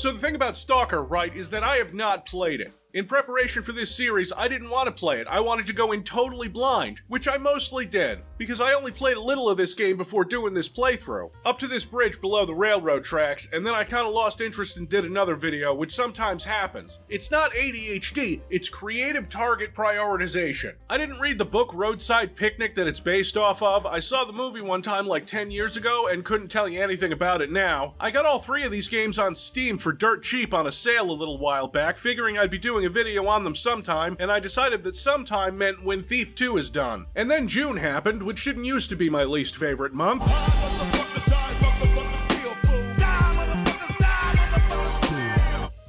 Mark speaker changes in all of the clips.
Speaker 1: So the thing about Stalker, right, is that I have not played it. In preparation for this series, I didn't want to play it. I wanted to go in totally blind, which I mostly did, because I only played a little of this game before doing this playthrough, up to this bridge below the railroad tracks, and then I kinda lost interest and did another video, which sometimes happens. It's not ADHD, it's creative target prioritization. I didn't read the book Roadside Picnic that it's based off of. I saw the movie one time like 10 years ago and couldn't tell you anything about it now. I got all 3 of these games on Steam for dirt cheap on a sale a little while back, figuring I'd be doing a video on them sometime, and I decided that sometime meant when Thief 2 is done. And then June happened, which didn't used to be my least favorite month.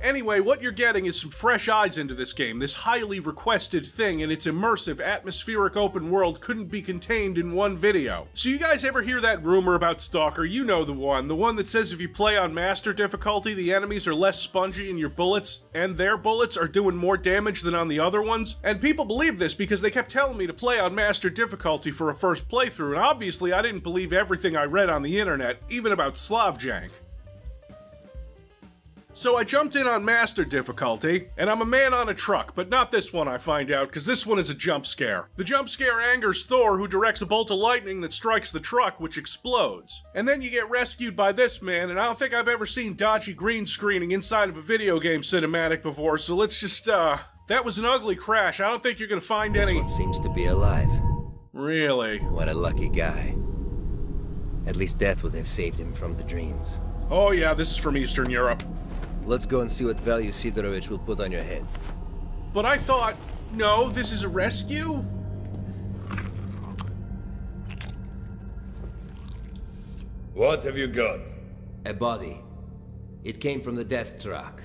Speaker 1: Anyway, what you're getting is some fresh eyes into this game, this highly requested thing, and its immersive, atmospheric open world couldn't be contained in one video. So you guys ever hear that rumor about Stalker? You know the one that says if you play on Master difficulty, the enemies are less spongy and your bullets, and their bullets, are doing more damage than on the other ones? And people believe this because they kept telling me to play on Master difficulty for a first playthrough, and obviously I didn't believe everything I read on the internet, even about Slavjank. So I jumped in on Master difficulty, and I'm a man on a truck, but not this one I find out, because this one is a jump scare. The jump scare angers Thor, who directs a bolt of lightning that strikes the truck, which explodes. And then you get rescued by this man, and I don't think I've ever seen dodgy green screening inside of a video game cinematic before, so let's just, that was an ugly crash. I don't think you're gonna find any—
Speaker 2: This one seems to be alive.
Speaker 1: Really?
Speaker 2: What a lucky guy. At least death would have saved him from the dreams.
Speaker 1: Oh yeah, this is from Eastern Europe.
Speaker 2: Let's go and see what value Sidorovich will put on your head.
Speaker 1: But I thought, no, this is a rescue?
Speaker 3: What have you got?
Speaker 2: A body. It came from the death truck.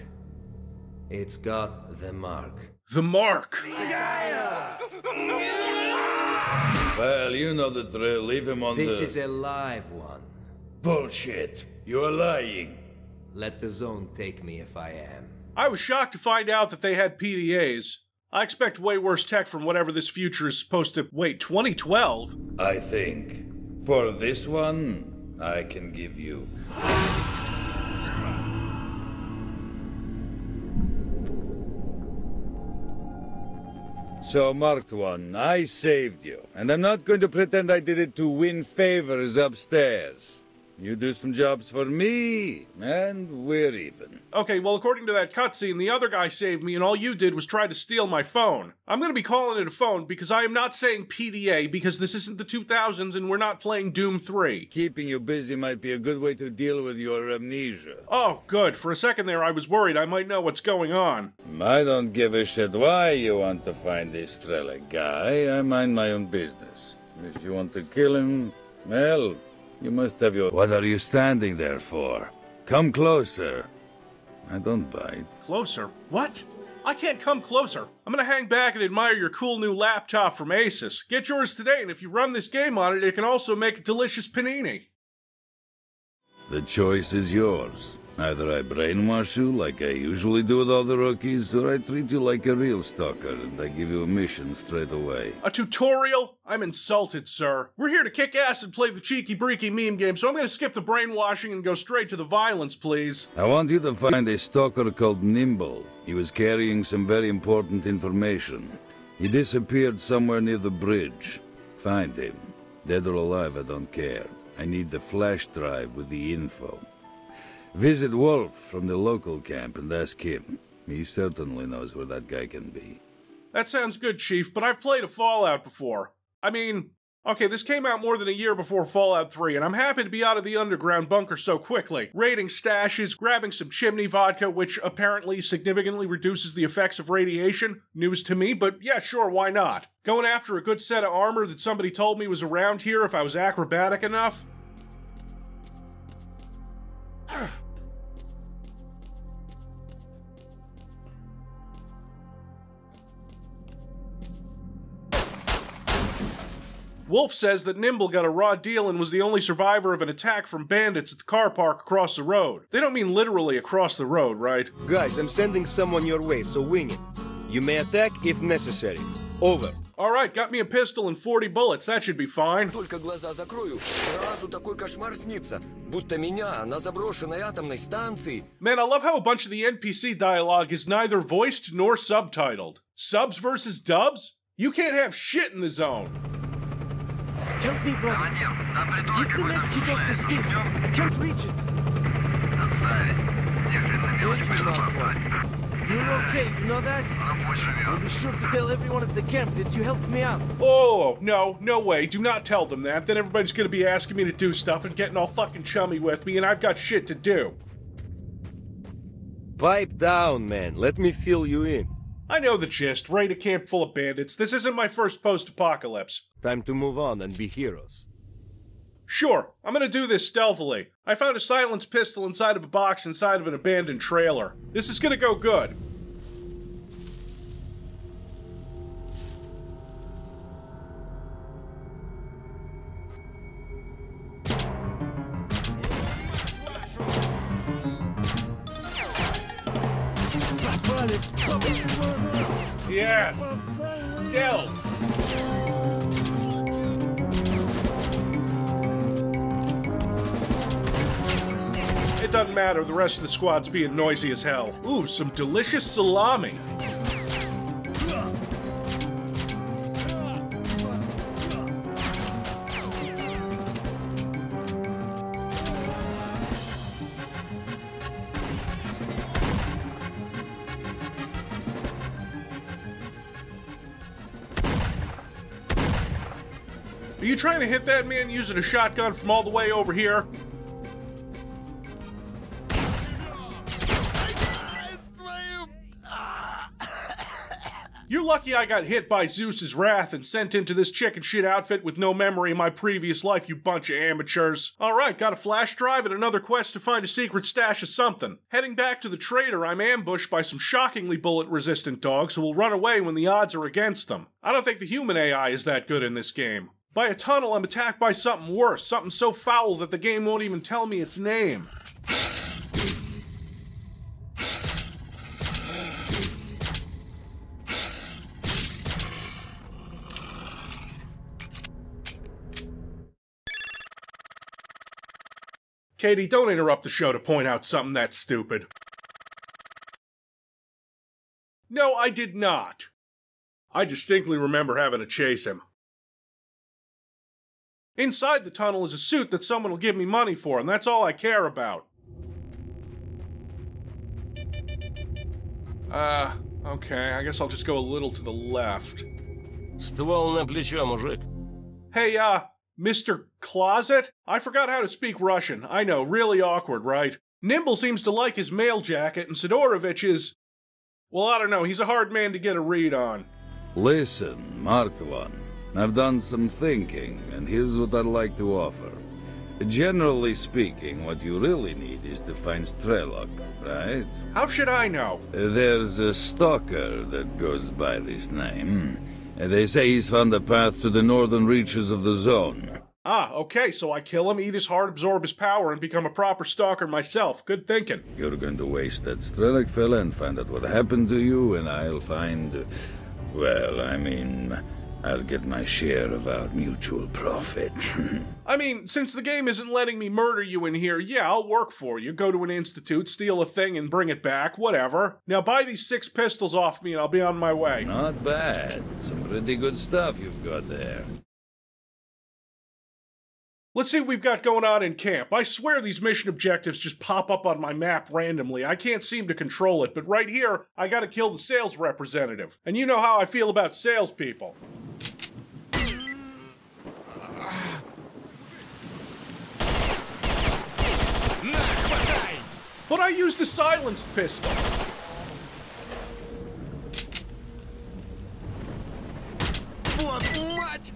Speaker 2: It's got the mark.
Speaker 1: The mark!
Speaker 3: Well, you know the drill. Leave him on
Speaker 2: This is a live one.
Speaker 3: Bullshit. You are lying.
Speaker 2: Let the zone take me if I am.
Speaker 1: I was shocked to find out that they had PDAs. I expect way worse tech from whatever this future is supposed to— wait, 2012?
Speaker 3: I think. For this one, I can give you. So, Marked One, I saved you, and I'm not going to pretend I did it to win favors upstairs. You do some jobs for me, and we're even.
Speaker 1: Okay, well, according to that cutscene, the other guy saved me and all you did was try to steal my phone. I'm gonna be calling it a phone because I am not saying PDA because this isn't the 2000s and we're not playing Doom 3.
Speaker 3: Keeping you busy might be a good way to deal with your amnesia.
Speaker 1: Oh, good. For a second there, I was worried I might know what's going on.
Speaker 3: I don't give a shit why you want to find this Strelec guy. I mind my own business. If you want to kill him, well, you must have your— What are you standing there for? Come closer. I don't bite.
Speaker 1: Closer? What? I can't come closer. I'm gonna hang back and admire your cool new laptop from Asus. Get yours today, and if you run this game on it, it can also make a delicious panini.
Speaker 3: The choice is yours. Either I brainwash you like I usually do with all the rookies, or I treat you like a real stalker and I give you a mission straight away.
Speaker 1: A tutorial? I'm insulted, sir. We're here to kick ass and play the cheeky-breaky meme game, so I'm gonna skip the brainwashing and go straight to the violence, please.
Speaker 3: I want you to find a stalker called Nimble. He was carrying some very important information. He disappeared somewhere near the bridge. Find him. Dead or alive, I don't care. I need the flash drive with the info. Visit Wolf from the local camp and ask him. He certainly knows where that guy can be.
Speaker 1: That sounds good, Chief, but I've played a Fallout before. I mean, okay, this came out more than a year before Fallout 3, and I'm happy to be out of the underground bunker so quickly. Raiding stashes, grabbing some chimney vodka, which apparently significantly reduces the effects of radiation. News to me, but yeah, sure, why not? Going after a good set of armor that somebody told me was around here if I was acrobatic enough. Wolf says that Nimble got a raw deal and was the only survivor of an attack from bandits at the car park across the road. They don't mean literally across the road, right?
Speaker 4: Guys, I'm sending someone your way, so wing it. You may attack if necessary. Over.
Speaker 1: Alright, got me a pistol and 40 bullets. That should be fine.
Speaker 4: Только глаза закрою, сразу такой кошмар снится. Будто меня на заброшенной атомной станции.
Speaker 1: Man, I love how a bunch of the NPC dialogue is neither voiced nor subtitled. Subs versus dubs? You can't have shit in the zone.
Speaker 5: Help me, brother. Take the med kit off the skiff. I can't reach it. Thank you, Mark One. You're okay, you know that? I'll be sure to tell everyone at the camp that you helped me out.
Speaker 1: Oh, no way. Do not tell them that. Then everybody's gonna be asking me to do stuff and getting all fucking chummy with me, and I've got shit to do.
Speaker 6: Pipe down, man. Let me fill you in.
Speaker 1: I know the gist. Raid a camp full of bandits. This isn't my first post-apocalypse.
Speaker 6: Time to move on and be heroes.
Speaker 1: Sure, I'm gonna do this stealthily. I found a silenced pistol inside of a box inside of an abandoned trailer. This is gonna go good. Yes! Stealth! It doesn't matter, the rest of the squad's being noisy as hell. Ooh, some delicious salami. Are you trying to hit that man using a shotgun from all the way over here? You're lucky I got hit by Zeus's wrath and sent into this chicken shit outfit with no memory of my previous life, you bunch of amateurs. Alright, got a flash drive and another quest to find a secret stash of something. Heading back to the trader, I'm ambushed by some shockingly bullet-resistant dogs who will run away when the odds are against them. I don't think the human AI is that good in this game. By a tunnel, I'm attacked by something worse, something so foul that the game won't even tell me its name. Katie, don't interrupt the show to point out something that stupid. No, I did not. I distinctly remember having to chase him. Inside the tunnel is a suit that someone will give me money for, and that's all I care about. Okay, I guess I'll just go a little to the left.
Speaker 6: Ствол на плечо, мужик.
Speaker 1: Hey, Mr. Closet? I forgot how to speak Russian. I know, really awkward, right? Nimble seems to like his mail jacket, and Sidorovich is... well, I don't know, he's a hard man to get a read on.
Speaker 3: Listen, Marked One. I've done some thinking, and here's what I'd like to offer. Generally speaking, what you really need is to find Strelok, right?
Speaker 1: How should I know?
Speaker 3: There's a stalker that goes by this name. They say he's found a path to the northern reaches of the zone.
Speaker 1: Ah, okay, so I kill him, eat his heart, absorb his power, and become a proper stalker myself. Good thinking.
Speaker 3: You're going to waste that Strelok fella and find out what happened to you, and I'll find... well, I mean... I'll get my share of our mutual profit.
Speaker 1: I mean, since the game isn't letting me murder you in here, yeah, I'll work for you. Go to an institute, steal a thing, and bring it back, whatever. Now buy these 6 pistols off me and I'll be on my way.
Speaker 3: Not bad. Some pretty good stuff you've got there.
Speaker 1: Let's see what we've got going on in camp. I swear these mission objectives just pop up on my map randomly. I can't seem to control it, but right here, I gotta kill the sales representative. And you know how I feel about salespeople. But I used a silenced pistol.
Speaker 4: Вот мать!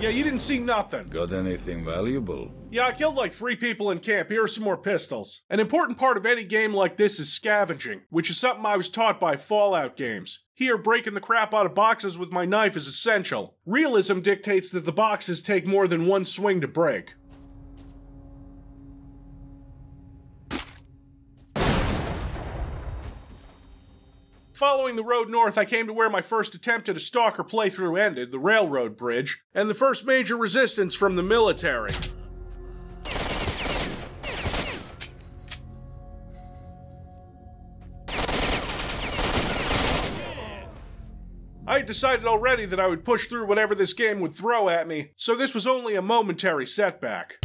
Speaker 1: Yeah, you didn't see nothing.
Speaker 3: Got anything valuable?
Speaker 1: Yeah, I killed like 3 people in camp. Here are some more pistols. An important part of any game like this is scavenging, which is something I was taught by Fallout games. Here, breaking the crap out of boxes with my knife is essential. Realism dictates that the boxes take more than one swing to break. Following the road north, I came to where my first attempt at a Stalker playthrough ended, the railroad bridge, and the first major resistance from the military. I had decided already that I would push through whatever this game would throw at me, so this was only a momentary setback.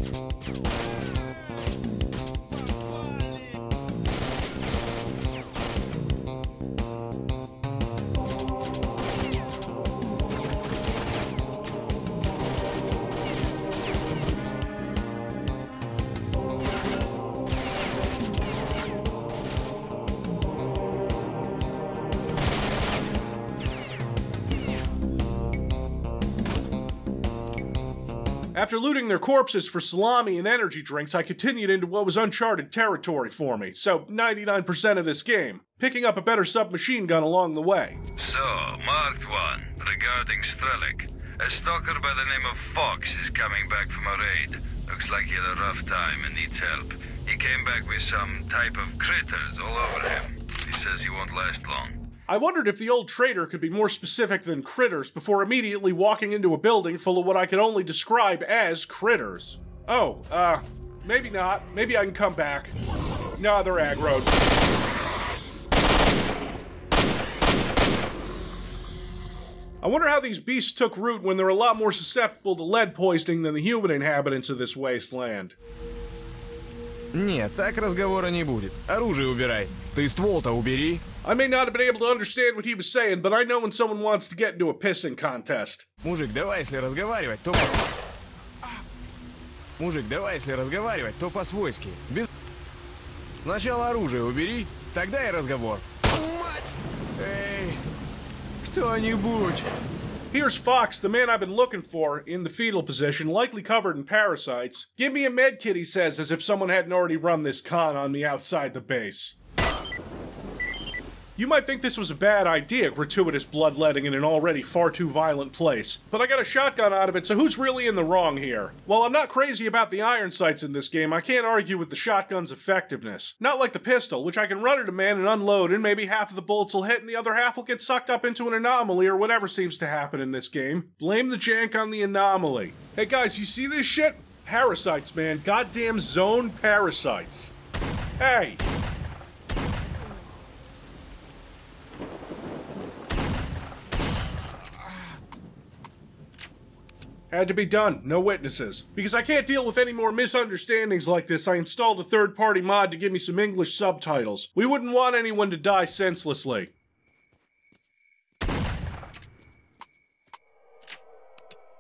Speaker 1: After looting their corpses for salami and energy drinks, I continued into what was uncharted territory for me, so 99% of this game, picking up a better submachine gun along the way.
Speaker 7: So, marked one, regarding Strelok. A stalker by the name of Fox is coming back from a raid. Looks like he had a rough time and needs help. He came back with some type of critters all over him. He says he won't last long.
Speaker 1: I wondered if the old trader could be more specific than critters before immediately walking into a building full of what I could only describe as critters. Oh, maybe not. Maybe I can come back. Nah, they're aggroed. I wonder how these beasts took root when they're a lot more susceptible to lead poisoning than the human inhabitants of this wasteland.
Speaker 8: Нет, так разговора не будет. Оружие убирай. Ты ствол-то убери.
Speaker 1: I may not have been able to understand what he was saying, but I know when someone wants to get into a pissing contest.
Speaker 8: Мужик, давай, если разговаривать, то... Мужик, давай, если разговаривать, то по-свойски. Без... Сначала оружие убери, тогда и разговор. Мать! Эй, кто-нибудь!
Speaker 1: Here's Fox, the man I've been looking for, in the fetal position, likely covered in parasites. Give me a medkit, he says, as if someone hadn't already run this con on me outside the base. You might think this was a bad idea, gratuitous bloodletting in an already far too violent place. But I got a shotgun out of it, so who's really in the wrong here? While I'm not crazy about the iron sights in this game, I can't argue with the shotgun's effectiveness. Not like the pistol, which I can run at a man and unload, and maybe half of the bullets will hit and the other half will get sucked up into an anomaly or whatever seems to happen in this game. Blame the jank on the anomaly. Hey guys, you see this shit? Parasites, man. Goddamn zone parasites. Hey! Had to be done, no witnesses. Because I can't deal with any more misunderstandings like this, I installed a third-party mod to give me some English subtitles. We wouldn't want anyone to die senselessly.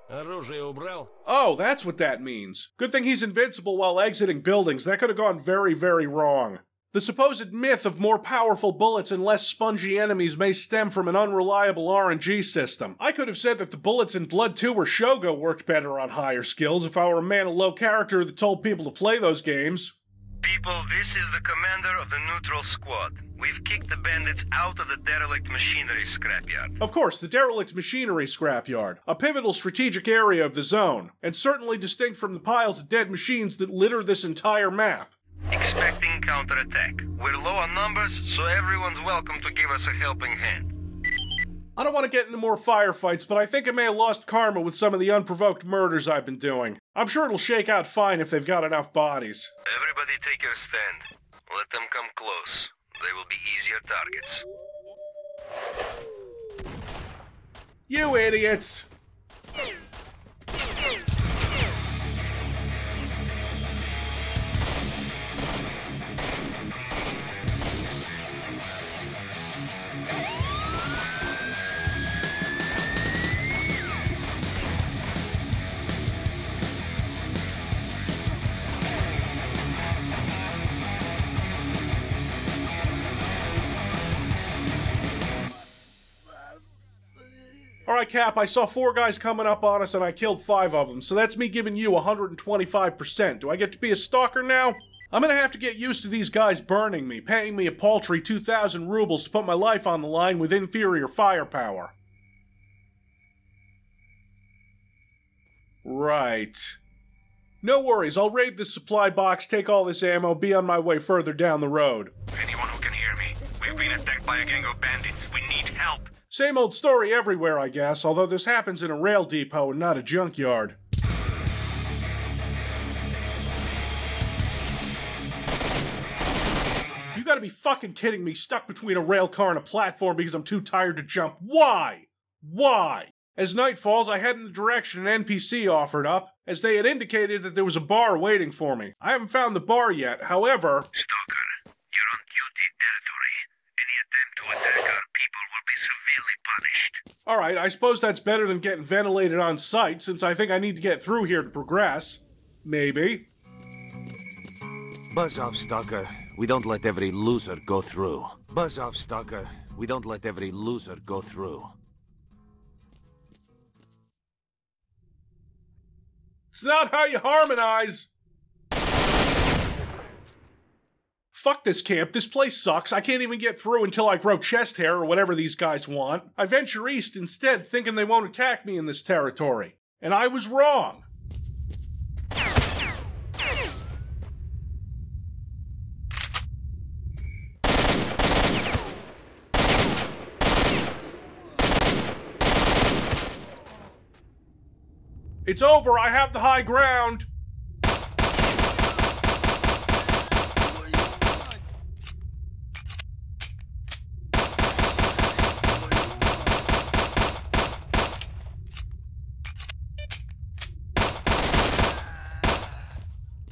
Speaker 6: Оружие убрал?
Speaker 1: Oh, that's what that means. Good thing he's invincible while exiting buildings. That could have gone very, very wrong. The supposed myth of more powerful bullets and less spongy enemies may stem from an unreliable RNG system. I could have said that the bullets in Blood 2 or Shogo worked better on higher skills if I were a man of low character that told people to play those games.
Speaker 7: People, this is the commander of the neutral squad. We've kicked the bandits out of the derelict machinery scrapyard.
Speaker 1: Of course, the derelict machinery scrapyard, a pivotal strategic area of the zone, and certainly distinct from the piles of dead machines that litter this entire map.
Speaker 7: Expecting counterattack. We're low on numbers, so everyone's welcome to give us a helping hand.
Speaker 1: I don't want to get into more firefights, but I think I may have lost karma with some of the unprovoked murders I've been doing. I'm sure it'll shake out fine if they've got enough bodies.
Speaker 7: Everybody take your stand. Let them come close. They will be easier targets.
Speaker 1: You idiots! Alright, Cap, I saw 4 guys coming up on us and I killed 5 of them, so that's me giving you 125%. Do I get to be a stalker now? I'm gonna have to get used to these guys burning me, paying me a paltry 2,000 rubles to put my life on the line with inferior firepower. Right. No worries, I'll raid this supply box, take all this ammo, be on my way further down the road.
Speaker 9: Anyone who can hear me, we've been attacked by a gang of bandits. We need help.
Speaker 1: Same old story everywhere, I guess, although this happens in a rail depot and not a junkyard. You gotta be fucking kidding me, stuck between a rail car and a platform because I'm too tired to jump. Why? Why? As night falls, I head in the direction an NPC offered up, as they had indicated that there was a bar waiting for me. I haven't found the bar yet, however...
Speaker 7: Stalker, you're on duty territory. Any attempt to attack our people will be severely punished.
Speaker 1: Alright, I suppose that's better than getting ventilated on sight, since I think I need to get through here to progress. Maybe.
Speaker 10: Buzz off, Stalker. We don't let every loser go through. Buzz off, Stalker. We don't let every loser go through.
Speaker 1: It's not how you harmonize! Fuck this camp, this place sucks, I can't even get through until I grow chest hair or whatever these guys want. I venture east instead, thinking they won't attack me in this territory. And I was wrong. It's over, I have the high ground!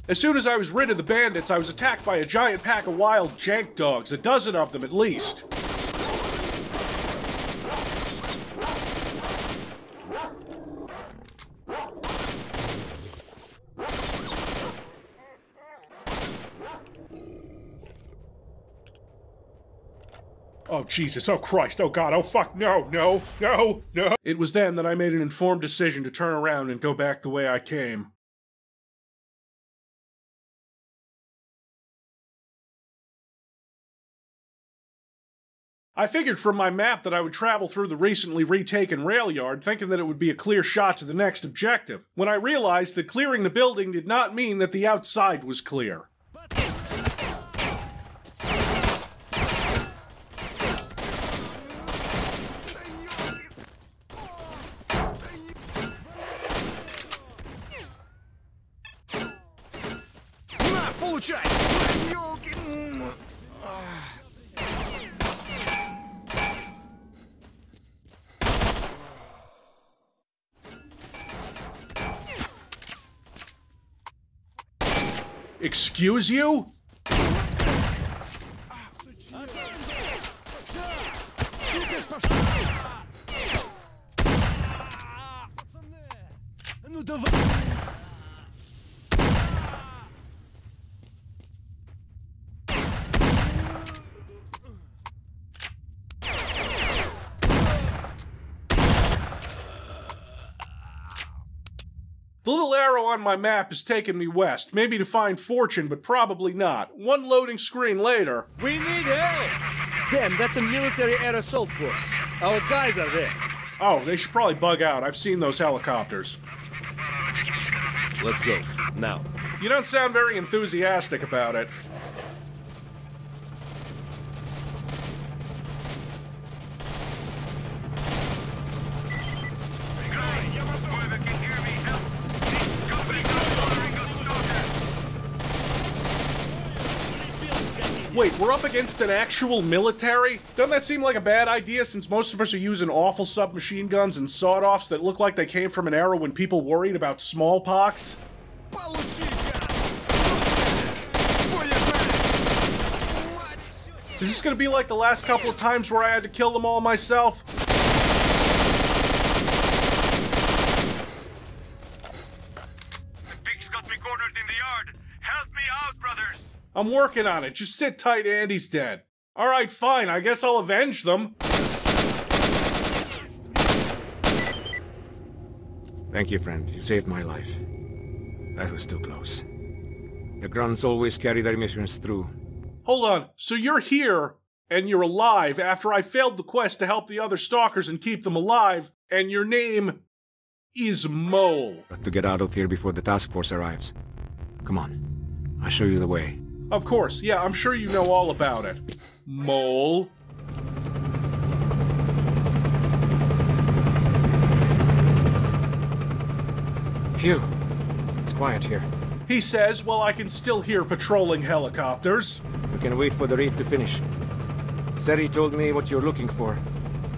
Speaker 1: As soon as I was rid of the bandits, I was attacked by a giant pack of wild jank dogs, a dozen of them at least. Oh, Jesus, oh Christ, oh God, oh fuck, no, no, no, no. It was then that I made an informed decision to turn around and go back the way I came. I figured from my map that I would travel through the recently retaken rail yard, thinking that it would be a clear shot to the next objective, when I realized that clearing the building did not mean that the outside was clear. Excuse you? The little arrow on my map is taking me west, maybe to find fortune, but probably not. One loading screen later...
Speaker 5: We need help! Damn, that's a military air assault force. Our guys are there.
Speaker 1: Oh, they should probably bug out. I've seen those helicopters.
Speaker 10: Let's go. Now.
Speaker 1: You don't sound very enthusiastic about it. Wait, we're up against an actual military? Doesn't that seem like a bad idea since most of us are using awful submachine guns and sawed-offs that look like they came from an era when people worried about smallpox? Is this gonna be like the last couple of times where I had to kill them all myself?
Speaker 9: The pigs got me cornered in the yard. Help me out, brothers.
Speaker 1: I'm working on it. Just sit tight, Andy's dead. Alright, fine. I guess I'll avenge them.
Speaker 8: Thank you, friend. You saved my life. That was too close. The Grunts always carry their missions through.
Speaker 1: Hold on, so you're here, and you're alive after I failed the quest to help the other stalkers and keep them alive, and your name is Mole.
Speaker 8: Got to get out of here before the task force arrives. Come on. I'll show you the way.
Speaker 1: Of course, yeah, I'm sure you know all about it. Mole.
Speaker 8: Phew. It's quiet here.
Speaker 1: He says, well, I can still hear patrolling helicopters.
Speaker 8: We can wait for the raid to finish. Seri told me what you're looking for.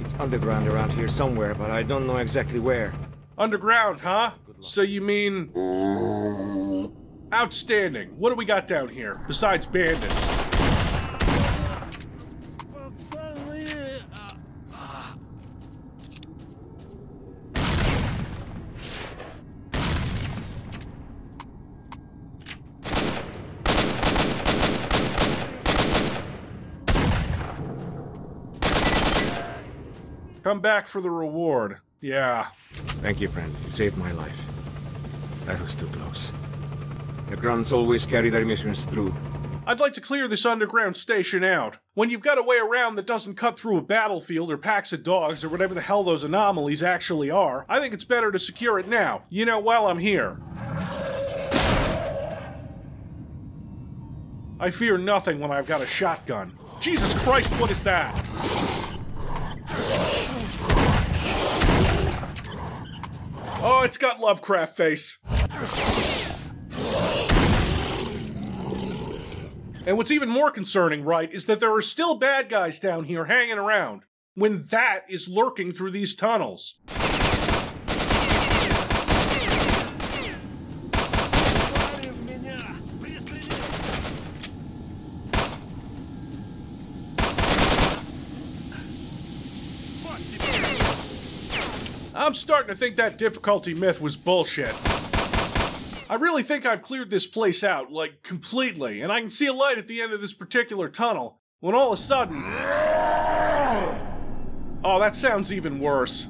Speaker 8: It's underground around here somewhere, but I don't know exactly where.
Speaker 1: Underground, huh? So you mean... Outstanding. What do we got down here, besides bandits? Come back for the reward. Yeah.
Speaker 8: Thank you, friend. You saved my life. That was too close. The Grunts always carry their missions through.
Speaker 1: I'd like to clear this underground station out. When you've got a way around that doesn't cut through a battlefield or packs of dogs or whatever the hell those anomalies actually are, I think it's better to secure it now, you know, while I'm here. I fear nothing when I've got a shotgun. Jesus Christ, what is that? Oh, it's got Lovecraft face. And what's even more concerning, right, is that there are still bad guys down here hanging around, when that is lurking through these tunnels. I'm starting to think that difficulty myth was bullshit. I really think I've cleared this place out, like, completely, and I can see a light at the end of this particular tunnel, when all of a sudden... Oh, that sounds even worse.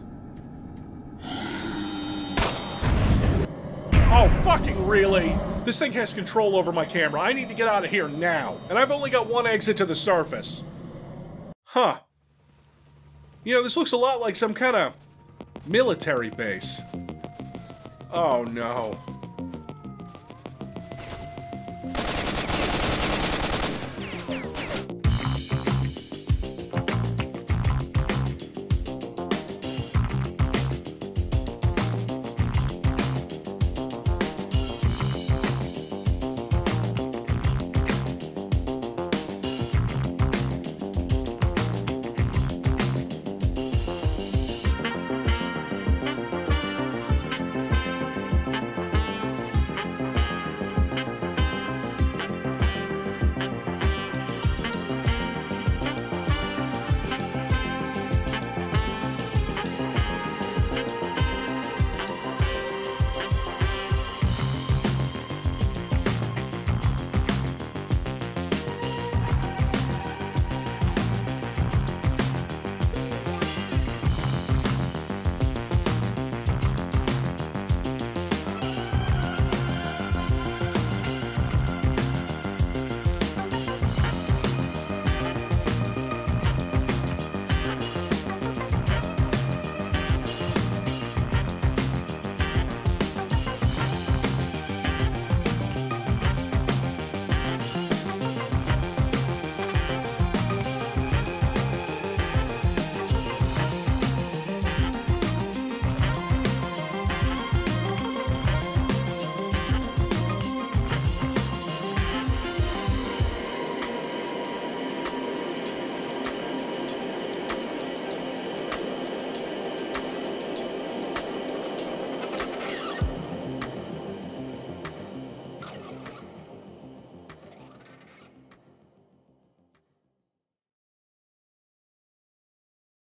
Speaker 1: Oh, fucking really? This thing has control over my camera. I need to get out of here now, and I've only got one exit to the surface. Huh. You know, this looks a lot like some kind of military base. Oh no.